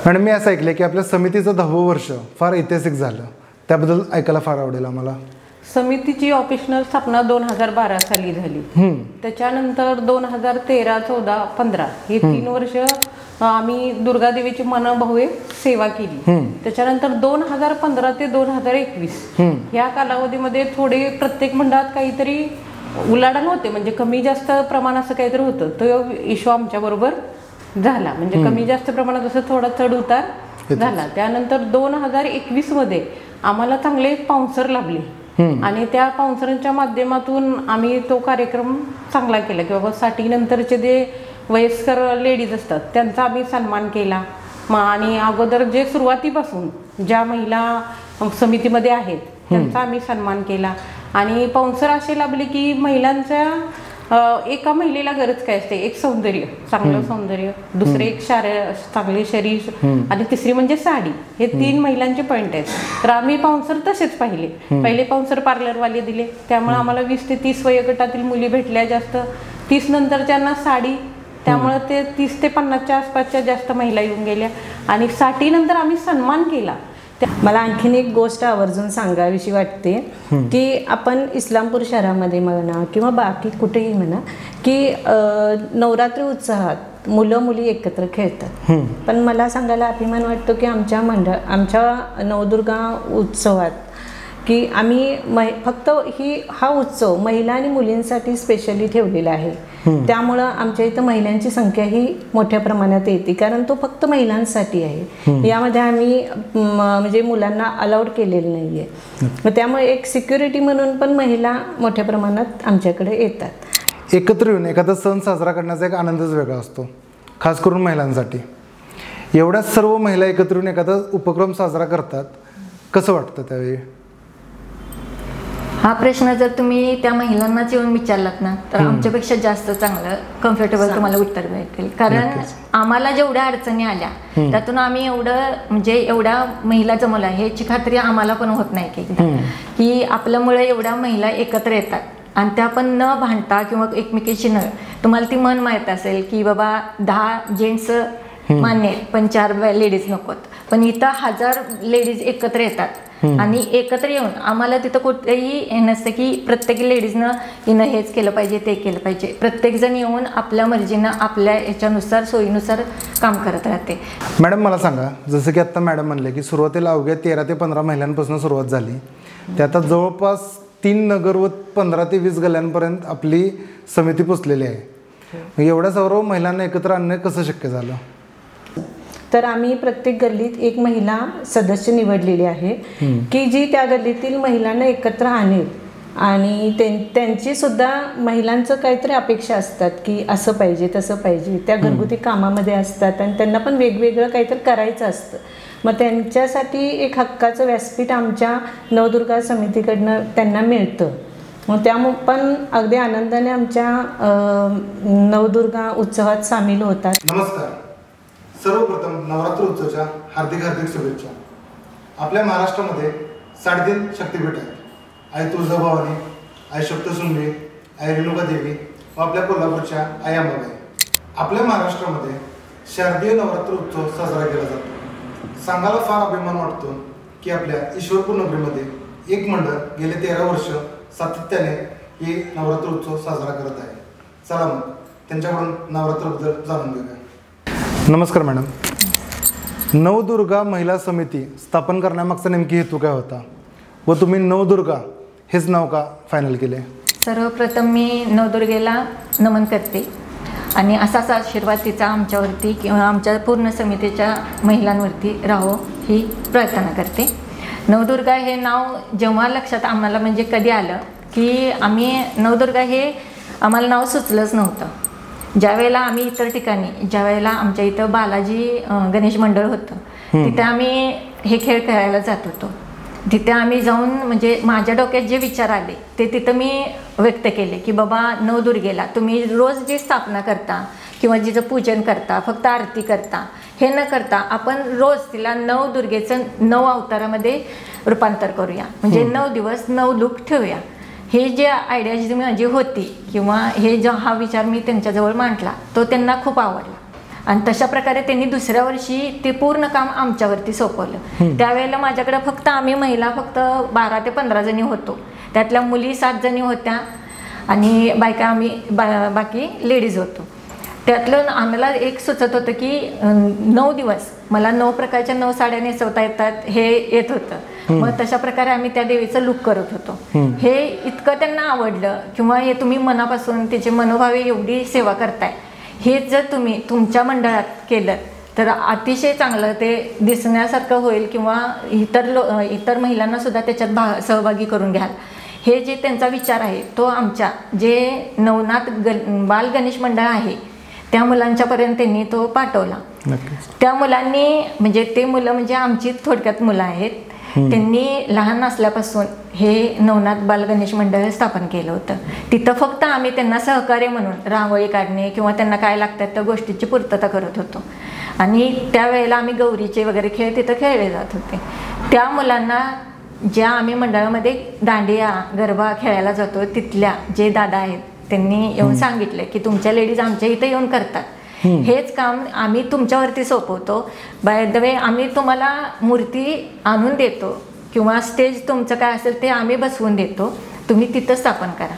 आणि मी असं ऐकलं की आपल्या समितीचं 10वं वर्ष फार ऐतिहासिक झालं, त्याबद्दल ऐकायला फार आवडेल आम्हाला. समितीची ऑफिशियल स्थापना 2012 साली झाली. त्याच्यानंतर 2013, 14, 15 हे 3 वर्ष आम्ही दुर्गादेवीची मनोभावे सेवा केली. त्याच्यानंतर 2015 ते 2021 या कालावधीमध्ये थोडे प्रत्येक मंडळात काहीतरी उलाढाल होते, म्हणजे कमी जास्त प्रमाण असं काहीतरी होतं. तो इश्यू आमच्या बरोबर झाला, म्हणजे कमी जास्त प्रमाणात असं थोडा चढ उतार झाला. त्यानंतर 2021 मध्ये आम्हाला चांगले स्पॉन्सर लाभले आणि त्या स्पॉन्सरांच्या माध्यमातून आम्ही तो कार्यक्रम चांगला केला की बाबा 60 नंतरचे जे वयस्कर लेडीज असतात त्यांचा आम्ही सन्मान केला. आणि अगोदर जे सुरुवातीपासून ज्या महिला समितीमध्ये आहेत त्यांचा आम्ही सन्मान केला. आणि स्पॉन्सर असे लाभले की महिलांच्या एका महिलेला गरज काय असते, एक सौंदर्य, चांगलं सौंदर्य, दुसरे एक चांगले शरीर आणि तिसरी म्हणजे साडी. हे 3 महिलांचे पॉइंट आहेत. तर आम्ही स्पॉन्सर तसेच पाहिले. पहिले स्पॉन्सर पार्लरवाले दिले, त्यामुळे आम्हाला 20 ते 30 वयोगटातील मुली भेटल्या जास्त. 30 नंतरच्यांना साडी, त्यामुळे ते 30 ते 50च्या आसपासच्या जास्त महिला येऊन गेल्या. आणि 60 नंतर आम्ही सन्मान केला. मला आणखीन एक गोष्ट आवर्जून सांगावीशी वाटते की आपण इस्लामपूर शहरामध्ये म्हणा किंवा बाकी कुठेही म्हणा की नवरात्री उत्सवात मुलं मुली एकत्र खेळतात. पण मला सांगायला अभिमान वाटतो की आमच्या नवदुर्गा उत्सवात की आम्ही फक्त हा उत्सव महिला आणि मुलींसाठी स्पेशली ठेवलेला आहे. त्यामुळं आमच्या इथं महिलांची संख्या ही मोठ्या प्रमाणात येते, कारण तो फक्त महिलांसाठी आहे. यामध्ये आम्ही म्हणजे मुलांना अलाउड केलेलं नाही आहे. त्यामुळे एक सिक्युरिटी म्हणून पण महिला मोठ्या प्रमाणात आमच्याकडे येतात. एकत्र येऊन एखादा सण साजरा करण्याचा एक आनंदच वेगळा असतो, खास करून महिलांसाठी. एवढ्या सर्व महिला एकत्र येऊन एखादा उपक्रम साजरा करतात, कसं वाटतं त्यावेळी? हा प्रश्न जर तुम्ही त्या महिलांनाच येऊन विचारलात ना तर आमच्यापेक्षा जास्त चांगलं कम्फर्टेबल तुम्हाला उत्तर मिळेल. कारण आम्हाला जेवढ्या अडचणी आल्या त्यातून आम्ही एवढ्या महिला जमवल्या ह्याची खात्री आम्हाला पण होत नाही की आपल्यामुळे एवढ्या महिला एकत्र येतात आणि त्या पण न भांडता किंवा एकमेकीची न, तुम्हाला ती मन माहीत असेल की बाबा 10 जेंट्स मान्य पण 4 लेडीज नकोत, पण इथं 1000 लेडीज एकत्र येतात. आणि एकत्र येऊन आम्हाला तिथं कुठेही हे नसतं की प्रत्येक लेडीजनं हिनं हेच केलं पाहिजे ते केलं पाहिजे. प्रत्येकजण येऊन आपल्या मर्जीनं आपल्या याच्यानुसार सोयीनुसार काम करत राहते. मॅडम मला सांगा, जसं की आत्ता मॅडम म्हणले की सुरुवातीला अवघ्या 13 ते 15 महिलांपासून सुरुवात झाली, ते आता जवळपास 3 नगर व 15 ते 20 गल्ल्यांपर्यंत आपली समिती पोचलेली आहे. एवढ्या सर्व महिलांना एकत्र आणणं कसं शक्य झालं? तर आम्ही प्रत्येक गल्लीत एक महिला सदस्य निवडलेली आहे की जी त्या गल्लीतील महिलांना एकत्र आणेल. आणि त्यांची सुद्धा महिलांचं काहीतरी अपेक्षा असतात की असं पाहिजे तसं पाहिजे, त्या घरगुती कामामध्ये असतात आणि त्यांना पण वेगवेगळं काहीतरी करायचं असतं. मग त्यांच्यासाठी एक हक्काचं व्यासपीठ आमच्या नवदुर्गा समितीकडनं त्यांना मिळतं. मग त्यामुळे पण अगदी आनंदाने आमच्या नवदुर्गा उत्सवात सामील होतात. नमस्कार. सर्वप्रथम नवरात्र उत्सवाच्या हार्दिक शुभेच्छा. आपल्या महाराष्ट्रामध्ये 3.5 शक्तिपीठ आहेत. आई तुळजाभवानी, आई सप्तशृंगी, आई रेणुका देवी व आपल्या कोल्हापूरच्या आई अंबाबाई. आपल्या महाराष्ट्रामध्ये शारदीय नवरात्र उत्सव साजरा केला जातो. सांगायला फार अभिमान वाटतो की आपल्या ईश्वरपूर नगरीमध्ये एक मंडळ गेले 13 वर्ष सातत्याने हे नवरात्र उत्सव साजरा करत आहे. चला मग त्यांच्याकडून नवरात्रबद्दल जाणून घेऊया. नमस्कार मॅडम. नवदुर्गा महिला समिती स्थापन करण्यामागचा नेमकी हेतू काय होता व तुम्ही नवदुर्गा हेच नाव का फायनल केले? सर्वप्रथम मी नवदुर्गेला नमन करते आणि असाच आशीर्वाद तिचा आमच्यावरती किंवा आमच्या पूर्ण समितीच्या महिलांवरती राहो ही प्रार्थना करते. नवदुर्गा हे नाव जेव्हा लक्षात आम्हाला म्हणजे कधी आलं की आम्ही नवदुर्गा हे आम्हाला नाव सुचलंच नव्हतं. ज्यावेळेला आम्ही इतर ठिकाणी ज्यावेळेला आमच्या इथं बालाजी गणेश मंडळ होतं तिथे आम्ही हे खेळ खेळायला जात होतो. तिथे आम्ही जाऊन म्हणजे माझ्या डोक्यात जे विचार आले ते तिथं मी व्यक्त केले की बाबा नवदुर्गेला तुम्ही रोज जी स्थापना करता किंवा जिचं पूजन करता, फक्त आरती करता, हे न करता आपण रोज तिला नवदुर्गेचं 9 अवतारामध्ये रूपांतर करूया. म्हणजे 9 दिवस 9 लूक ठेवूया. हे जे आयडिया जी माझी होती किंवा हे जो हा विचार मी त्यांच्याजवळ मांडला तो त्यांना खूप आवडला आणि तशा प्रकारे त्यांनी दुसऱ्या वर्षी ते पूर्ण काम आमच्यावरती सोपवलं. त्यावेळेला माझ्याकडे फक्त आम्ही महिला फक्त 12 ते 15 जणी होतो. त्यातल्या मुली 7 जणी होत्या आणि बायका आम्ही बाकी लेडीज होतो. त्यातलं आम्हाला एक सुचत होतं की 9 दिवस मला 9 प्रकारच्या 9 साड्या नेसवता येतात हे येत होतं. मग तशा प्रकारे आम्ही त्या देवीचं लुक करत होतो. हे इतकं त्यांना आवडलं किंवा हे तुम्ही मनापासून त्याचे मनोभावे एवढी सेवा करताय, हे जर तुम्ही तुमच्या मंडळात केलं तर अतिशय चांगलं ते दिसण्यासारखं होईल किंवा इतर महिलांना सुद्धा त्याच्यात सहभागी करून घ्याल. हे जे त्यांचा विचार आहे तो आमच्या जे नवनाथ बाल गणेश मंडळ आहे त्या मुलांच्यापर्यंत त्यांनी तो पाठवला. त्या मुलांनी म्हणजे ते मुलं म्हणजे आमची थोडक्यात मुलं आहेत. त्यांनी लहान असल्यापासून हे नवनाथ बाल गणेश मंडळ स्थापन केलं होतं. तिथं फक्त आम्ही त्यांना सहकार्य म्हणून रांगोळी काढणे किंवा त्यांना काय लागतात त्या गोष्टीची पूर्तता करत होतो. आणि त्यावेळेला आम्ही गौरीचे वगैरे खेळ तिथं खेळले जात होते. त्या मुलांना ज्या आम्ही मंडळामध्ये दांडिया गरबा खेळायला जातो तिथल्या जे दादा आहेत त्यांनी येऊन सांगितले की तुमच्या लेडीज आमच्या इथं येऊन करतात, हेच काम आम्ही तुमच्यावरती सोपवतो. बाय द वे आम्ही तुम्हाला मूर्ती आणून देतो किंवा स्टेज तुमचं काय असेल ते आम्ही बसवून देतो, तुम्ही तिथं स्थापन करा.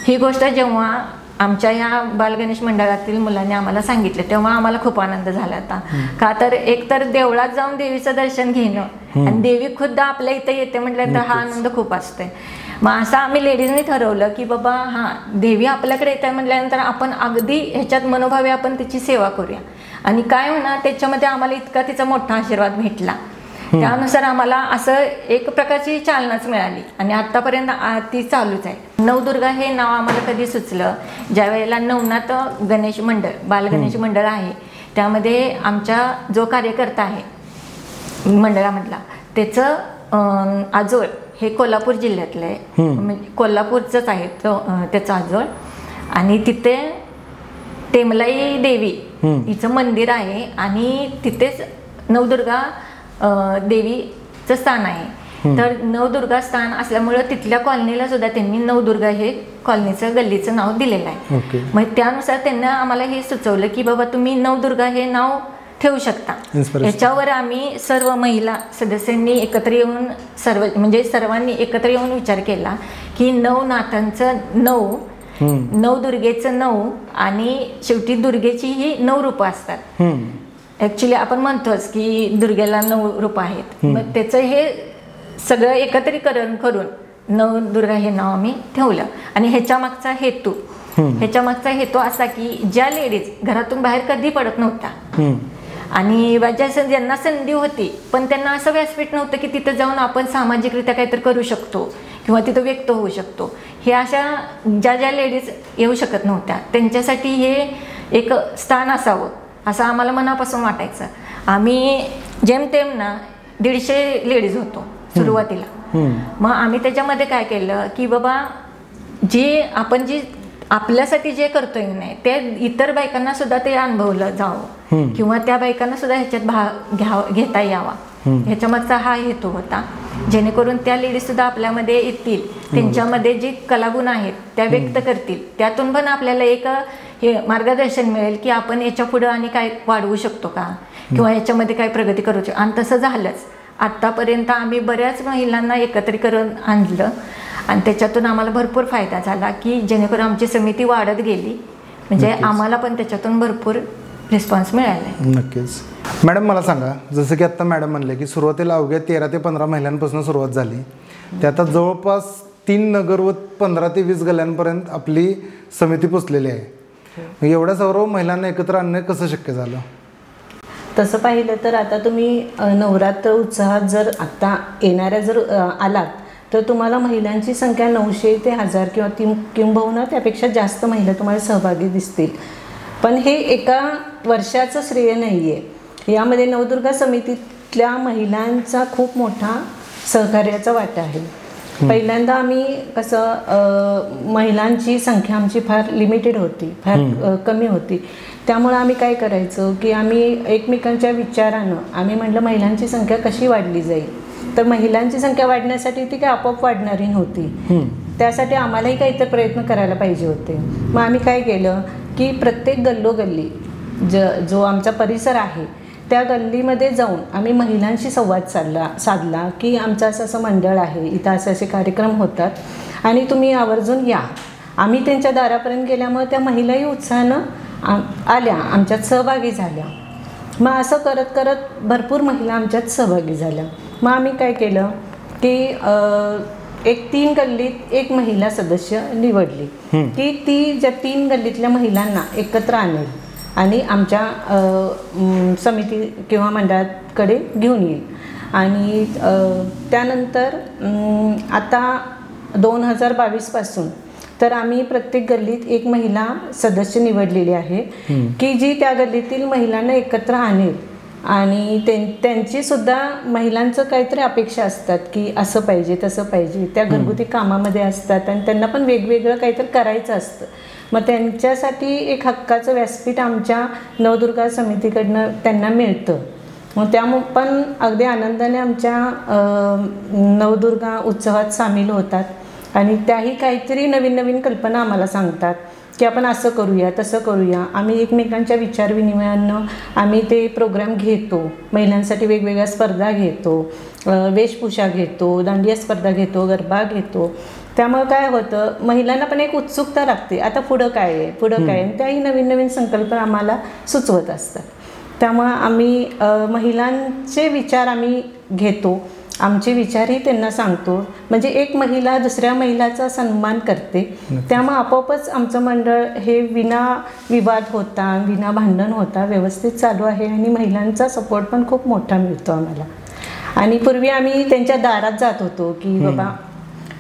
ही गोष्ट जेव्हा आमच्या ह्या बालगणेश मंडळातील मुलांनी आम्हाला सांगितले तेव्हा आम्हाला खूप आनंद झाला होता. का तर एकतर देवळात जाऊन देवीचं दर्शन घेणं आणि देवी खुद्द आपल्या इथं येते म्हटलं तर हा आनंद खूप असतोय. मग असं आम्ही लेडीजनी ठरवलं की बाबा देवी आपल्याकडे येत आहे म्हटल्यानंतर आपण अगदी ह्याच्यात मनोभावे आपण तिची सेवा करूया. आणि काय म्हणा त्याच्यामध्ये आम्हाला इतका तिचा मोठा आशीर्वाद भेटला. त्यानुसार आम्हाला असं एक प्रकारची चालनाच मिळाली आणि आतापर्यंत ती चालूच आहे. नवदुर्गा हे नाव आम्हाला कधी सुचलं ज्या वेळेला नवनाथ गणेश मंडळ बाल गणेश मंडळ आहे त्यामध्ये आमच्या जो कार्यकर्ता आहे मंडळामधला त्याचं आजोळ हे कोल्हापूर जिल्ह्यातलं आहे, म्हणजे कोल्हापूरचंच आहे त्याचं आजोळ. आणि तिथे टेमलाई देवी हिचं मंदिर आहे आणि तिथेच नवदुर्गा देवीचं स्थान आहे. तर नवदुर्गा स्थान असल्यामुळं तिथल्या कॉलनीला सुद्धा त्यांनी नवदुर्गा हे कॉलनीचं गल्लीचं नाव दिलेलं आहे. मग त्यानुसार त्यांना आम्हाला हे सुचवलं की बाबा तुम्ही नवदुर्गा हे नाव ठेवू शकता. याच्यावर आम्ही सर्व महिला सदस्यांनी एकत्र येऊन म्हणजे सर्वांनी एकत्र येऊन विचार केला की नवनाथांचं नवदुर्गेचं 9 आणि शेवटी दुर्गेची ही 9 रूपं असतात. ॲक्च्युली आपण म्हणतोच की दुर्गेला 9 रूपं आहेत. मग त्याचं हे सगळं एकत्रीकरण करून नवदुर्गा हे नाव आम्ही ठेवलं. आणि ह्याच्या मागचा हेतू असा की ज्या लेडीज घरातून बाहेर कधी पडत नव्हत्या आणि ज्यांना संधी होती पण त्यांना असं व्यासपीठ नव्हतं की तिथं जाऊन आपण सामाजिकरित्या काहीतरी करू शकतो किंवा तिथं व्यक्त होऊ शकतो, हे अशा ज्या लेडीज येऊ शकत नव्हत्या त्यांच्यासाठी हे एक स्थान असावं असं आम्हाला मनापासून वाटायचं. आम्ही जेमतेम ना 150 लेडीज होतो सुरुवातीला. मग आम्ही त्याच्यामध्ये काय केलं की बाबा आपण आपल्यासाठी जे करतोय नाही ते इतर बायकांना सुद्धा ते अनुभवलं जावं किंवा त्या बायकांना सुद्धा ह्याच्यात भाग घेता यावा, ह्याच्या मागचा हा हेतू होता. जेणेकरून त्या लेडीज सुद्धा आपल्यामध्ये येतील, त्यांच्यामध्ये जे कलागुण आहेत त्या व्यक्त करतील, त्यातून पण आपल्याला एक हे मार्गदर्शन मिळेल की आपण याच्या पुढं आणि काय वाढवू शकतो का किंवा याच्यामध्ये काय प्रगती करू शकतो. आणि तसं झालंच. आत्तापर्यंत आम्ही बऱ्याच महिलांना एकत्रीकरण आणलं आणि त्याच्यातून आम्हाला भरपूर फायदा झाला की जेणेकरून आमची समिती वाढत गेली. म्हणजे आम्हाला पण त्याच्यातून भरपूर रिस्पॉन्स मिळाला. नक्कीच. मॅडम मला सांगा, जसं की आत्ता मॅडम म्हणले की सुरुवातीला अवघ्या 13 ते 15 महिलांपासून सुरुवात झाली, ते आता जवळपास 3 नगर व 15 ते 20 गल्ल्यांपर्यंत आपली समिती पोचलेली आहे. एवढ्या सर्व महिलांना एकत्र आणणं कसं शक्य झालं? तसं पाहिलं तर आता तुम्ही नवरात्र उत्सवात जर आत्ता येणाऱ्या जर आलात तर तुम्हाला महिलांची संख्या 900 ते 1000 किंवा किंबहुना त्यापेक्षा जास्त महिला तुम्हाला सहभागी दिसतील. पण हे एका वर्षाचं श्रेय नाही आहे. यामध्ये नवदुर्गा समितीतल्या महिलांचा खूप मोठा सहकार्याचा वाटा आहे. पहिल्यांदा आम्ही कसं महिलांची संख्या आमची फार लिमिटेड होती, फार कमी होती. त्यामुळं आम्ही काय करायचं की आम्ही एकमेकांच्या विचारानं आम्ही म्हटलं महिलांची संख्या कशी वाढली जाईल. तर महिलांची संख्या वाढण्यासाठी ती काय आपोआप वाढणारी नव्हती, त्यासाठी आम्हालाही काहीतरी प्रयत्न करायला पाहिजे होते. मग आम्ही काय केलं की प्रत्येक गल्लोगल्ली जो आमचा परिसर आहे त्या गल्लीमध्ये जाऊन आम्ही महिलांशी संवाद साधला की आमचं असं मंडळ आहे, इथं असे कार्यक्रम होतात आणि तुम्ही आवर्जून या. आम्ही त्यांच्या दारापर्यंत गेल्यामुळे त्या महिलाही उत्साहानं आल्या, आमच्यात सहभागी झाल्या. मग असं करत करत भरपूर महिला आमच्यात सहभागी झाल्या. मग आम्ही काय केलं की एक 3 गल्लीत एक महिला सदस्य निवडली की ती ज्या 3 गल्लीतल्या महिलांना एकत्र आणेल आणि आमच्या समिती किंवा मंडळाकडे घेऊन येईल. आणि त्यानंतर आता 2022 तर आम्ही प्रत्येक गल्लीत एक महिला सदस्य निवडलेली आहे की जी त्या गल्लीतील महिलांना एकत्र आणेल. आणि त्यांची सुद्धा महिलांचं काहीतरी अपेक्षा असतात की असं पाहिजे तसं पाहिजे, त्या घरगुती कामामध्ये असतात आणि त्यांना पण वेगवेगळं काहीतरी करायचं असतं. मग त्यांच्यासाठी एक हक्काचं व्यासपीठ आमच्या नवदुर्गा समितीकडनं त्यांना मिळतं. मग त्यामुळे पण अगदी आनंदाने आमच्या नवदुर्गा उत्सवात सामील होतात आणि त्याही काहीतरी नवीन नवीन कल्पना आम्हाला सांगतात की आपण असं करूया तसं करूया. आम्ही एकमेकांच्या विचारविनिमयानं आम्ही ते प्रोग्राम घेतो. महिलांसाठी वेगवेगळ्या स्पर्धा घेतो, वेशभूषा घेतो, दांडिया स्पर्धा घेतो, गरबा घेतो. त्यामुळे काय होतं, महिलांना पण एक उत्सुकता लागते, आता पुढं काय आहे पुढं काय आहे. त्याही नवीन नवीन संकल्पना आम्हाला सुचवत असतात. त्यामुळं आम्ही महिलांचे विचार आम्ही घेतो, आमचे विचारही त्यांना सांगतो. म्हणजे एक महिला दुसऱ्या महिलाचा सन्मान करते. त्यामुळे आपोआपच आमचं मंडळ हे विना विवाद होता, विना भांडण होता व्यवस्थित चालू आहे आणि महिलांचा सपोर्ट पण खूप मोठा मिळतो आम्हाला. आणि पूर्वी आम्ही त्यांच्या दारात जात होतो की बाबा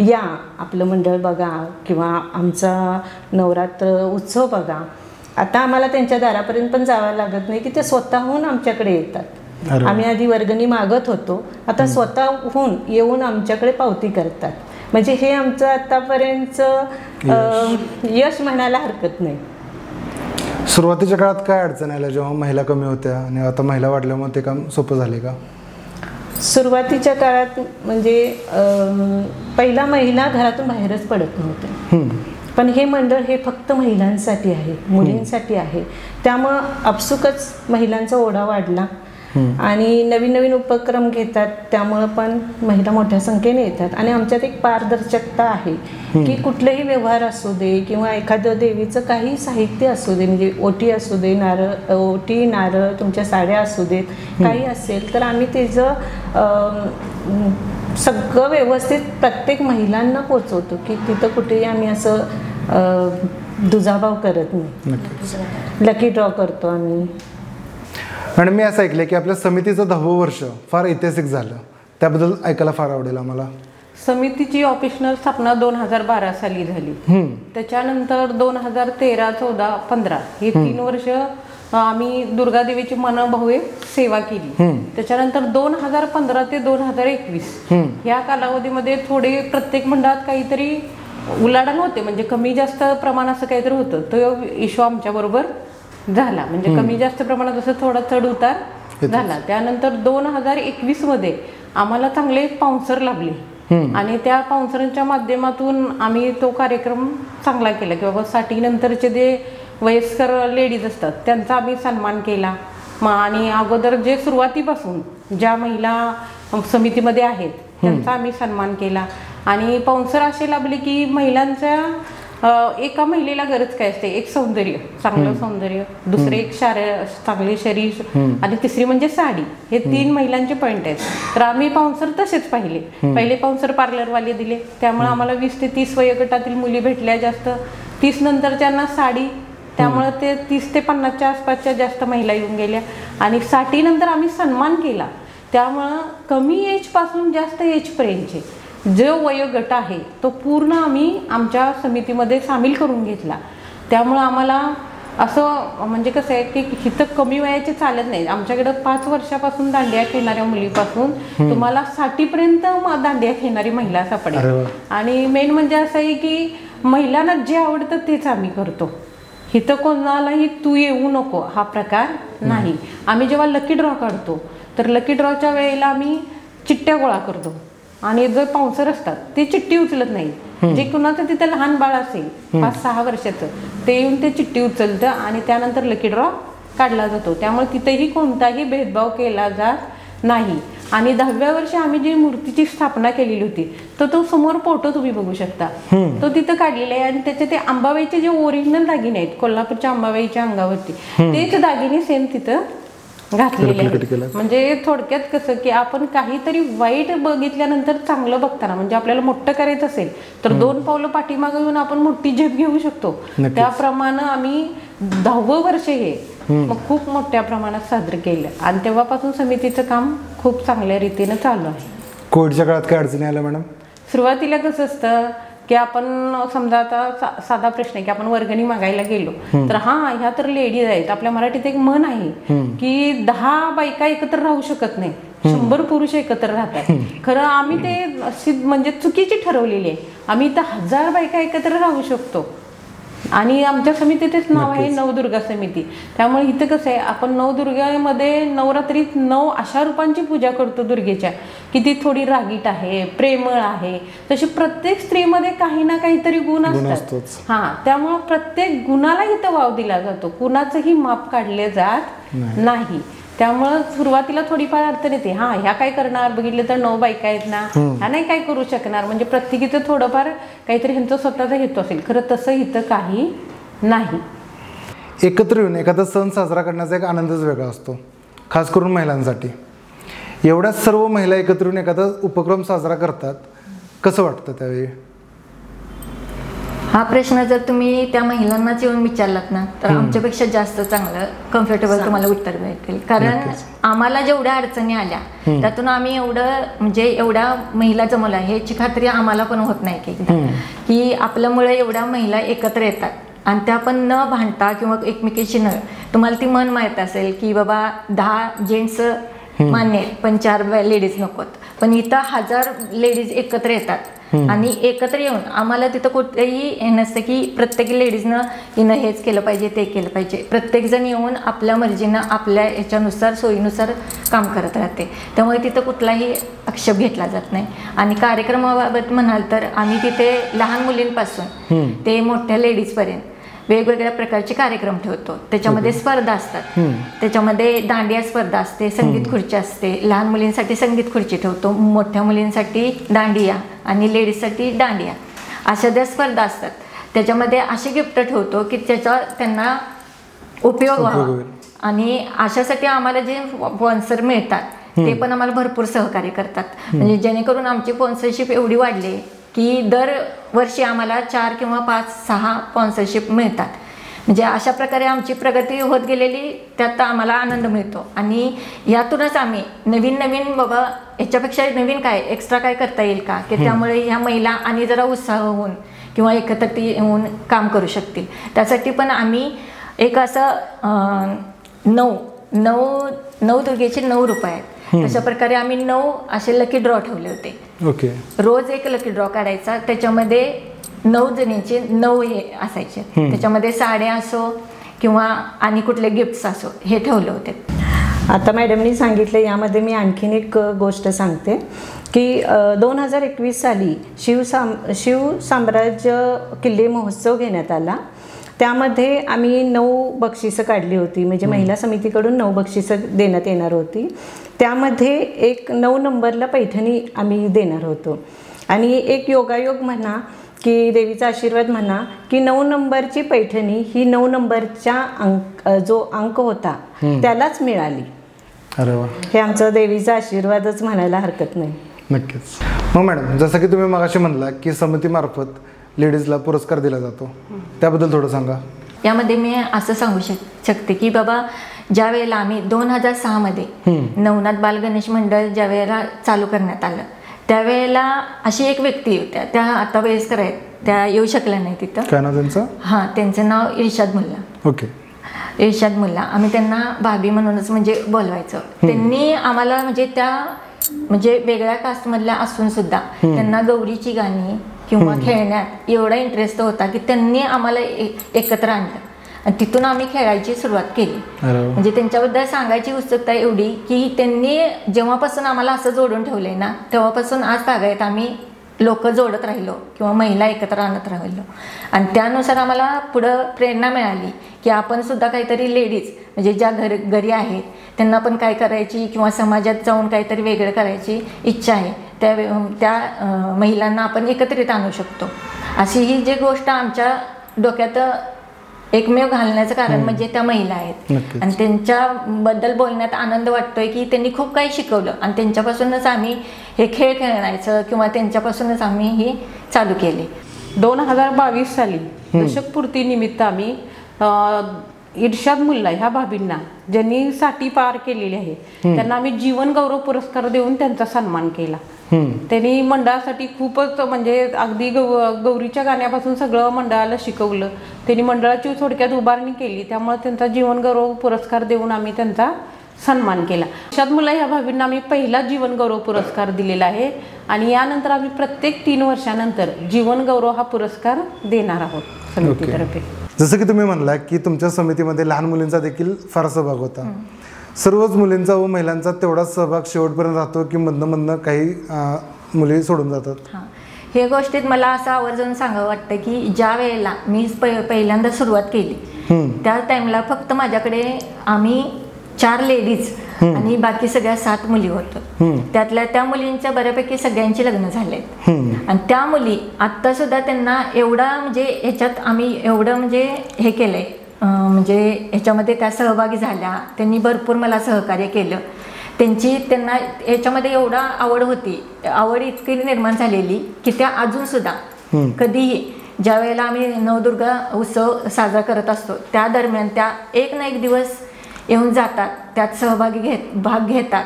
या आपलं मंडळ बघा किंवा आमचा नवरात्र उत्सव बघा. आता आम्हाला त्यांच्या दारापर्यंत पण जावं लागत नाही की ते स्वतःहून आमच्याकडे येतात. आम्ही आधी वर्गणी मागत होतो, आता स्वतःहून येऊन आमच्याकडे पावती करतात. म्हणजे हे आमचं आतापर्यंतचं यश म्हणायला हरकत नाही. सुरुवातीच्या काळात काय अडचण आल्या जेव्हा महिला कमी होत्या आणि आता महिला वाढल्यामुळे ते काम सोपं झाले का? सुरुवातीच्या काळात म्हणजे पहिला महिला घरातून बाहेरच पडत नव्हत्या. पण हे मंडळ हे फक्त महिलांसाठी आहे, मुलींसाठी आहे. त्यामुळं आपसुकच महिलांचा ओढा वाढला आणि नवीन नवीन उपक्रम घेतात. त्यामुळं पण महिला मोठ्या संख्येने येतात. आणि आमच्यात एक पारदर्शकता आहे की कुठलेही व्यवहार असू दे किंवा एखादं देवीचं काही साहित्य असू दे, म्हणजे ओटी असू दे, नारळ, ओटी नारळ, तुमच्या साड्या असू देत, काही असेल तर आम्ही त्याचं सगळं व्यवस्थित प्रत्येक महिलांना पोचवतो की तिथं कुठेही आम्ही असं दुजाभाव करत नाही. लकी ड्रॉ करतो आम्ही. आणि मी असं ऐकलं की आपल्या समितीचं 10वं वर्ष फार ऐतिहासिक झालं, त्याबद्दल ऐकायला फार आवडेल आम्हाला. समितीची ऑफिशियल स्थापना 2012 साली झाली. त्याच्यानंतर 2013, 14, 15 हे 3 वर्ष आम्ही दुर्गादेवीची मनोभावे सेवा केली. त्याच्यानंतर 2015 ते 2021 या कालावधीमध्ये थोडे प्रत्येक मंडळात काहीतरी उलाढाल होते, म्हणजे कमी जास्त प्रमाण असं काहीतरी होतं. तो इश्यू आमच्या बरोबर झाला, म्हणजे कमी जास्त प्रमाणात असं थोडा चढ उतार झाला. त्यानंतर 2021 मध्ये आम्हाला चांगले स्पॉन्सर लाभले आणि त्या स्पॉन्सरांच्या माध्यमातून आम्ही तो कार्यक्रम चांगला केला की बाबा 60 नंतरचे जे वयस्कर लेडीज असतात त्यांचा आम्ही सन्मान केला. आणि अगोदर जे सुरुवातीपासून ज्या महिला समितीमध्ये आहेत त्यांचा आम्ही सन्मान केला. आणि स्पॉन्सर असे लाभले की महिलांच्या एका महिलेला गरज काय असते, एक सौंदर्य, चांगलं सौंदर्य, दुसरे एक चांगले शरीर आणि तिसरी म्हणजे साडी. हे 3 महिलांचे पॉईंट आहेत. तर आम्ही स्पॉन्सर तसेच पाहिले. पहिले स्पॉन्सर पार्लरवाले दिले, त्यामुळे आम्हाला 20 ते 30 वयोगटातील मुली भेटल्या जास्त. 30 नंतरच्यांना साडी, त्यामुळे ते 30 ते 50च्या आसपासच्या जास्त महिला येऊन गेल्या. आणि 60 नंतर आम्ही सन्मान केला, त्यामुळं कमी एज पासून जास्त एजपर्यंतचे जो वयोगट आहे तो पूर्ण आम्ही आमच्या समितीमध्ये सामील करून घेतला. त्यामुळं आम्हाला असं म्हणजे कसं आहे की इथं कमी वयाचे चालत नाही. आमच्याकडं 5 वर्षापासून दांडिया खेळणाऱ्या मुलीपासून तुम्हाला 60पर्यंत दांडिया खेळणारी महिला सापडेल. आणि मेन म्हणजे असं आहे की महिलांना जे आवडतं तेच आम्ही करतो. इथं कोणालाही तू येऊ नको हा प्रकार नाही. आम्ही जेव्हा लकी ड्रॉ काढतो तर लकी ड्रॉच्या वेळेला आम्ही चिठ्ठ्या गोळा करतो आणि जो स्पॉन्सर असतात ते चिठ्ठी उचलत नाही. जे कुणाचं तिथं लहान बाळ असेल 5-6 वर्षाचं ते येऊन ते चिठ्ठी उचलतं आणि त्यानंतर लकी ड्रॉ काढला जातो. त्यामुळे तिथेही कोणताही भेदभाव केला जात नाही. आणि 10व्या वर्षी आम्ही जी मूर्तीची स्थापना केलेली होती तर तो समोर फोटो तुम्ही बघू शकता, तो तिथं काढलेला आहे. आणि त्याचे ते अंबाबाईचे जे ओरिजिनल दागिने आहेत कोल्हापूरच्या अंबाबाईच्या अंगावरती तेच दागिने सेम तिथं घातलेले आहेत. म्हणजे थोडक्यात कसं की आपण काहीतरी वाईट बघितल्यानंतर चांगलं बघताना, म्हणजे आपल्याला मोठं करायचं असेल तर 2 पावलं पाठीमागे येऊन आपण मोठी झेप घेऊ शकतो. त्याप्रमाणे आम्ही 10वं वर्ष हे मग खूप मोठ्या प्रमाणात साजरं केलं. आणि तेव्हापासून समितीचं काम खूप चांगल्या रीतीनं चालू आहे. कोविडच्या काळात काय अडचणी आल्या मॅडम? सुरुवातीला कसं असतं की आपण समजा आता साधा प्रश्न आहे की आपण वर्गणी मागायला गेलो तर ह्या तर लेडीज आहेत. आपल्या मराठीत एक म्हण आहे की 10 बायका एकत्र राहू शकत नाही, 100 पुरुष एकत्र राहतात. खरं आम्ही ते म्हणजे चुकीची ठरवलेली आहे. आम्ही इथं 1000 बायका एकत्र राहू शकतो. आणि आमच्या समितीचेच नाव आहे नवदुर्गा समिती. त्यामुळे इथं कसं आहे आपण नवदुर्गामध्ये नवरात्रीत 9 अशा रूपांची पूजा करतो दुर्गेच्या की ती थोडी रागीट आहे, प्रेमळ आहे. तशी प्रत्येक स्त्रीमध्ये काही ना काहीतरी गुण असतात. त्यामुळे प्रत्येक गुणाला इथं वाव दिला जातो, कुणाचंही माप काढले जात नाही. त्यामुळं सुरुवातीला थोडीफार अडचण येते. ह्या काय करणार, बघितलं तर 9 बायका आहेत ना, ह्या नाही काय करू शकणार, म्हणजे प्रत्येकीचं थोडंफार काहीतरी ह्यांचं स्वतःचा हेतू असेल. खरं तसं इथं काही नाही. एकत्र येऊन एखादा सण साजरा करण्याचा एक आनंदच वेगळा असतो, खास करून महिलांसाठी. एवढ्या सर्व महिला एकत्र येऊन एखादा उपक्रम साजरा करतात, कसं वाटतं त्यावेळी? हा प्रश्न जर तुम्ही त्या महिलांनाच येऊन विचारलात ना तर आमच्यापेक्षा जास्त चांगलं कम्फर्टेबल तुम्हाला उत्तर भेटेल. कारण आम्हाला जेवढ्या अडचणी आल्या त्यातून आम्ही एवढ्या महिला जमवल्या ह्याची खात्री आम्हाला पण होत नाही की आपल्यामुळे एवढ्या महिला एकत्र येतात. आणि त्या पण न भांडता किंवा एकमेकीशी न, तुम्हाला ती मन माहीत असेल की बाबा 10 जेंट्स मान्य आहेत पण 4 लेडीज नकोत, पण इथं 1000 लेडीज एकत्र येतात. आणि एकत्र येऊन आम्हाला तिथं कुठेही हे नसतं की प्रत्येक लेडीजनं हिनं हेच केलं पाहिजे ते केलं पाहिजे. प्रत्येकजण येऊन आपल्या मर्जीनं आपल्या याच्यानुसार सोयीनुसार काम करत राहते. त्यामुळे तिथं कुठलाही आक्षेप घेतला जात नाही. आणि कार्यक्रमाबाबत म्हणाल तर आम्ही तिथे लहान मुलींपासून ते मोठ्या लेडीजपर्यंत वेगवेगळ्या प्रकारचे कार्यक्रम ठेवतो. त्याच्यामध्ये स्पर्धा असतात, त्याच्यामध्ये दांडिया स्पर्धा असते, संगीत खुर्ची असते. लहान मुलींसाठी संगीत खुर्ची ठेवतो, मोठ्या मुलींसाठी दांडिया आणि लेडीजसाठी दांडिया, अशा ज्या स्पर्धा असतात. त्याच्यामध्ये असे गिफ्ट ठेवतो की त्याचा त्यांना उपयोग व्हावा. आणि अशासाठी आम्हाला जे स्पॉन्सर मिळतात ते पण आम्हाला भरपूर सहकार्य करतात. म्हणजे जेणेकरून आमची स्पॉन्सरशिप एवढी वाढली की दरवर्षी आम्हाला 4 किंवा 5-6 स्पॉन्सरशिप मिळतात. म्हणजे अशा प्रकारे आमची प्रगती होत गेलेली, त्यात आम्हाला आनंद मिळतो. आणि यातूनच आम्ही नवीन बाबा याच्यापेक्षा नवीन काय एक्स्ट्रा काय करता येईल का, की त्यामुळे ह्या महिला आणि जरा उत्साह होऊन किंवा एकत्र येऊन काम करू शकतील. त्यासाठी पण आम्ही एक असं 9 दुर्गेचे 9 रूप आहेत. तशा प्रकारे आम्ही 9 असे लकी ड्रॉ ठेवले होते. रोज एक लकी ड्रॉ काढायचा, त्याच्यामध्ये 9 जणींचे 9 हे असायचे. त्याच्यामध्ये साड्या असो किंवा आणि कुठले गिफ्ट्स असो हे ठेवले होते. आता मॅडमनी सांगितलं, यामध्ये मी आणखीन एक गोष्ट सांगते की 2021 साली शिव साम्राज्य किल्ले महोत्सव घेण्यात आला. त्यामध्ये आम्ही 9 बक्षिसं काढली होती. म्हणजे महिला समितीकडून 9 बक्षिसं देण्यात येणार होती. त्यामध्ये एक 9 नंबरला पैठणी आम्ही देणार होतो. आणि एक योगायोग म्हणा की देवीचा आशीर्वाद म्हणा की 9 नंबरची पैठणी ही 9 नंबरच्या जो अंक होता त्यालाच मिळाली. अरे वा, हे आमचा देवीचा आशीर्वादच म्हणायला हरकत नाही. नक्कीच. मग मॅडम, जसं की तुम्ही मगाशी म्हणला की समितीमार्फत लेडीजला पुरस्कार दिला जातो, त्याबद्दल थोडं सांगा. यामध्ये मी असं सांगू शकते की बाबा ज्या वेळेला आम्ही 2006 मध्ये नवनाथ बाल गणेश मंडळ ज्या वेळेला चालू करण्यात आलं त्यावेळेला अशी एक व्यक्ती होत्या, त्या आता वयस्कर आहेत, त्या येऊ शकल्या नाही तिथं. काय नाव त्यांचं? त्यांचं नाव इर्शाद मुल्ला. ओके. इर्शाद मुल्ला, आम्ही त्यांना भाभी म्हणूनच म्हणजे बोलवायचं. त्यांनी आम्हाला म्हणजे वेगळ्या कास्टमधल्या असून सुद्धा त्यांना गौरीची गाणी किंवा खेळण्यात एवढा इंटरेस्ट होता की त्यांनी आम्हाला एकत्र आणलं आणि तिथून आम्ही खेळायची सुरुवात केली. म्हणजे त्यांच्याबद्दल सांगायची उत्सुकता एवढी की त्यांनी जेव्हापासून आम्हाला असं जोडून ठेवलंय ना तेव्हापासून आज तागायत आम्ही लोक जोडत राहिलो किंवा महिला एकत्र आणत राहिलो आणि त्यानुसार आम्हाला पुढं प्रेरणा मिळाली की आपण सुद्धा काहीतरी लेडीज म्हणजे ज्या घरी आहेत त्यांना पण काय करायची किंवा समाजात जाऊन काहीतरी वेगळं करायची इच्छा आहे, त्या महिलांना आपण एकत्रित आणू शकतो. अशी ही जी गोष्ट आमच्या डोक्यात एकमेव घालण्याचं कारण म्हणजे त्या महिला आहेत आणि त्यांच्याबद्दल बोलण्यात आनंद वाटतोय की त्यांनी खूप काही शिकवलं आणि त्यांच्यापासूनच आम्ही हे खेळ खेळायचं किंवा त्यांच्यापासूनच आम्ही हे चालू केले. 2022 साली दशकपूर्ती निमित्त आम्ही इर्शाद मुल्ला ह्या भाभींना ज्यांनी साठी पार केलेली आहे त्यांना आम्ही जीवन गौरव पुरस्कार देऊन त्यांचा सन्मान केला. त्यांनी मंडळासाठी खूपच म्हणजे अगदी गौरीच्या गाण्यापासून सगळं मंडळाला शिकवलं. त्यांनी मंडळाची थोडक्यात उभारणी केली, त्यामुळे त्यांचा जीवन गौरव पुरस्कार देऊन आम्ही त्यांचा सन्मान केला. इर्शाद मुल्ला ह्या भाभींना आम्ही पहिला जीवन गौरव पुरस्कार दिलेला आहे आणि यानंतर आम्ही प्रत्येक 3 वर्षानंतर जीवन गौरव हा पुरस्कार देणार आहोत समितीतर्फे. जसं की तुम्ही म्हणला की तुमच्या समितीमध्ये लहान मुलींचा देखील फार सहभाग होता. सर्वच मुलींचा व महिलांचा तेवढाच सहभाग शेवटपर्यंत राहतो की मधनं काही मुली सोडून जातात? हां, हे गोष्टीत मला असं आवर्जून सांगावं वाटतं की ज्या वेळेला मी पहिल्यांदा सुरुवात केली त्या टाईमला फक्त माझ्याकडे आम्ही 4 लेडीज आणि बाकी सगळ्या 7 मुली होतो. त्यातल्या त्या मुलींच्या बऱ्यापैकी सगळ्यांची लग्न झालेत आणि त्या मुली आत्ता सुद्धा त्यांना एवढा म्हणजे ह्याच्यात आम्ही एवढं म्हणजे हे केलंय म्हणजे ह्याच्यामध्ये त्या सहभागी झाल्या. त्यांनी भरपूर मला सहकार्य केलं. त्यांना याच्यामध्ये एवढा आवड होती, आवड इतकी निर्माण झालेली की त्या अजूनसुद्धा कधीही ज्या वेळेला आम्ही नवदुर्गा उत्सव साजरा करत असतो त्या दरम्यान त्या एक ना एक दिवस येऊन जातात, त्यात भाग घेतात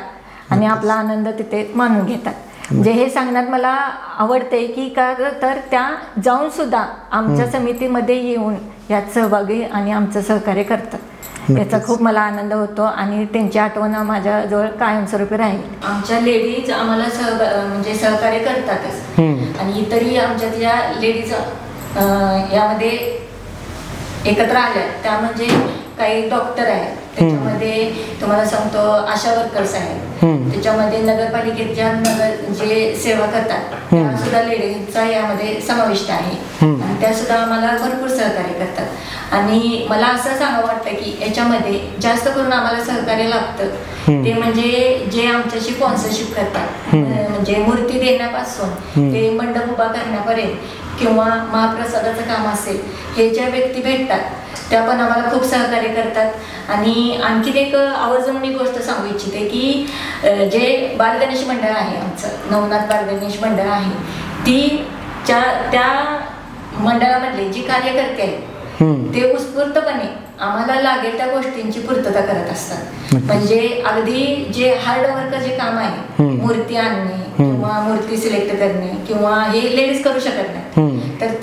आणि आपला आनंद तिथे मानून घेतात. म्हणजे हे सांगण्यात मला आवडते की का तर त्या जाऊन सुद्धा आमच्या समितीमध्ये येऊन यात सहभागी आणि आमचं सहकार्य करतात. याचा खूप मला आनंद होतो आणि त्यांची आठवण माझ्याजवळ कायमस्वरूपी राहील. आमच्या लेडीज आम्हाला म्हणजे सहकार्य करतातच आणि इतरही आमच्यातल्या लेडीज यामध्ये एकत्र आल्या. त्या म्हणजे काही डॉक्टर आहेत, त्याच्यामध्ये तुम्हाला सांगतो आशा वर्कर्स आहेत, त्याच्यामध्ये नगरपालिकेच्या जे सेवा करतात त्या सुद्धा लेडीजचा यामध्ये समाविष्ट आहे आणि त्या सुद्धा आम्हाला भरपूर सहकार्य करतात. आणि मला असं सांगावं वाटतं की याच्यामध्ये जास्त करून आम्हाला सहकार्य लागतं ते म्हणजे जे आमच्याशी स्पॉन्सरशिप करतात, म्हणजे मूर्ती देण्यापासून ते मंडप उभा करण्यापर्यंत किंवा महाप्रसादाचं काम असेल, हे ज्या व्यक्ती भेटतात त्या पण आम्हाला खूप सहकार्य करतात. आणि आणखीन एक आवर्जून मी गोष्ट सांगू इच्छिते की जे बालगणेश मंडळ आहे आमचं नवनाथ बालगणेश मंडळ आहे, ती त्या मंडळामधले जी कार्यकर्ते आहेत ते उत्स्फूर्तपणे आम्हाला लागेल त्या गोष्टींची पूर्तता करत असतात. म्हणजे अगदी जे हार्ड वर्क जे काम आहे, मूर्ती आणणे किंवा मूर्ती सिलेक्ट करणे किंवा हे लेडीज करू शकत नाही, तर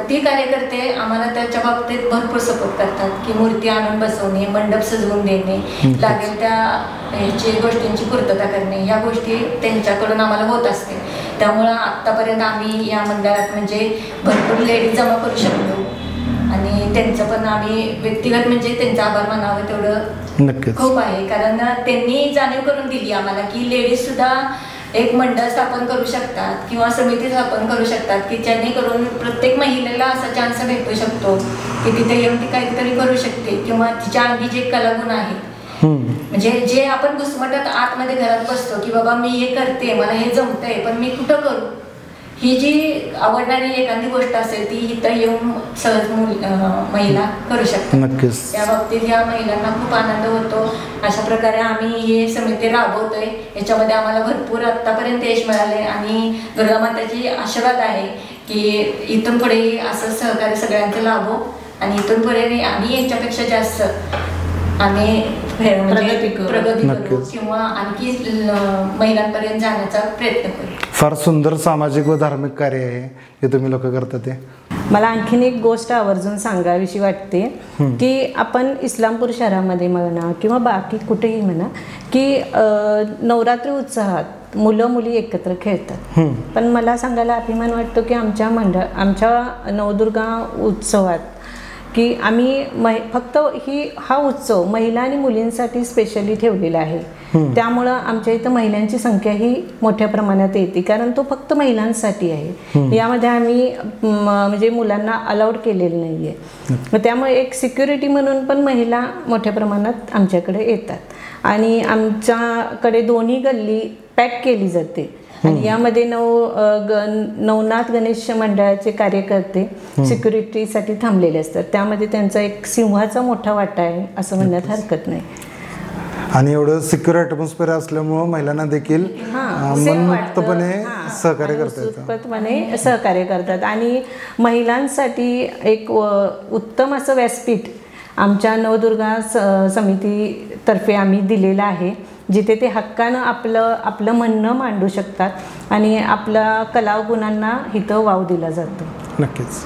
ती कार्यकर्ते आम्हाला त्याच्या बाबतीत भरपूर सपोर्ट करतात की मूर्ती आणून बसवणे, मंडप सजवून देणे, लागेल त्या ह्याची गोष्टींची पूर्तता करणे, ह्या गोष्टी त्यांच्याकडून आम्हाला होत असते. त्यामुळं आत्तापर्यंत आम्ही या मंडळात म्हणजे भरपूर लेडीज जमा करू शकतो आणि त्यांचं पण आम्ही व्यक्तिगत म्हणजे त्यांचा आभार मानावं तेवढं खूप आहे. कारण त्यांनी जाणीव करून दिली आम्हाला की लेडीज सुद्धा एक मंडळ स्थापन करू शकतात किंवा समिती स्थापन करू शकतात की जेणेकरून प्रत्येक महिलेला असा चान्स भेटू शकतो की तिथे येऊन ती काहीतरी करू शकते किंवा तिच्या अंगी जे कलागुण आहेत, म्हणजे जे आपण घुसमटत आतमध्ये घरात बसतो की बाबा मी हे करते, मला हे जमतंय, पण मी कुठं करू, ही जी आवडणारी एखादी गोष्ट असेल ती इथं येऊन सहज महिला करू शकतात. त्या बाबतीत या महिलांना खूप आनंद होतो. अशा प्रकारे आम्ही हे समिती राबवतोय. याच्यामध्ये आम्हाला भरपूर आत्तापर्यंत यश मिळाले आणि दुर्गा माताची आशीर्वाद आहे की इथून पुढे असं सहकार्य सगळ्यांचे लाभो आणि इथून पुढे आम्ही याच्यापेक्षा जास्त आम्ही प्रगती करू किंवा आणखी महिलांपर्यंत जाण्याचा प्रयत्न करू. फार सुंदर सामाजिक व धार्मिक कार्य आहे हे तुम्ही लोक करता. ते मला आणखीन एक गोष्ट आवर्जून सांगावीशी वाटते की आपण इस्लामपूर शहरामध्ये म्हणा किंवा बाकी कुठेही म्हणा की नवरात्री उत्सवात मुलं मुली एकत्र खेळतात, पण मला सांगायला अभिमान वाटतो की आमच्या नवदुर्गा उत्सवात की आम्ही फक्त हा उत्सव महिला आणि मुलींसाठी स्पेशली ठेवलेला आहे. त्यामुळं आमच्या इथं महिलांची संख्या ही मोठ्या प्रमाणात येते, कारण तो फक्त महिलांसाठी आहे. यामध्ये आम्ही म्हणजे मुलांना अलाउड केलेलं नाही आहे. मग त्यामुळे एक सिक्युरिटी म्हणून पण महिला मोठ्या प्रमाणात आमच्याकडे येतात. आणि आमच्याकडे दोन्ही गल्ली पॅक केली जाते. आणि यामध्ये नवनाथ गणेश मंडळाचे कार्यकर्ते सिक्युरिटीसाठी थांबलेले असतात. त्यामध्ये त्यांचा एक सिंहाचा मोठा वाटा आहे असं म्हणण्यात हरकत नाही. आणि एवढं सिक्युअर ॲटमॉस्फिअर असल्यामुळं महिलांना देखील मनमुक्तपणे सहकार्य सहकार्य करतात. आणि महिलांसाठी एक उत्तम असं व्यासपीठ आमच्या नवदुर्गा समितीतर्फे आम्ही दिलेलं आहे, जिथे ते हक्कानं आपलं म्हणणं मांडू शकतात आणि आपल्या कलागुणांना इथं वाव दिला जातो. नक्कीच.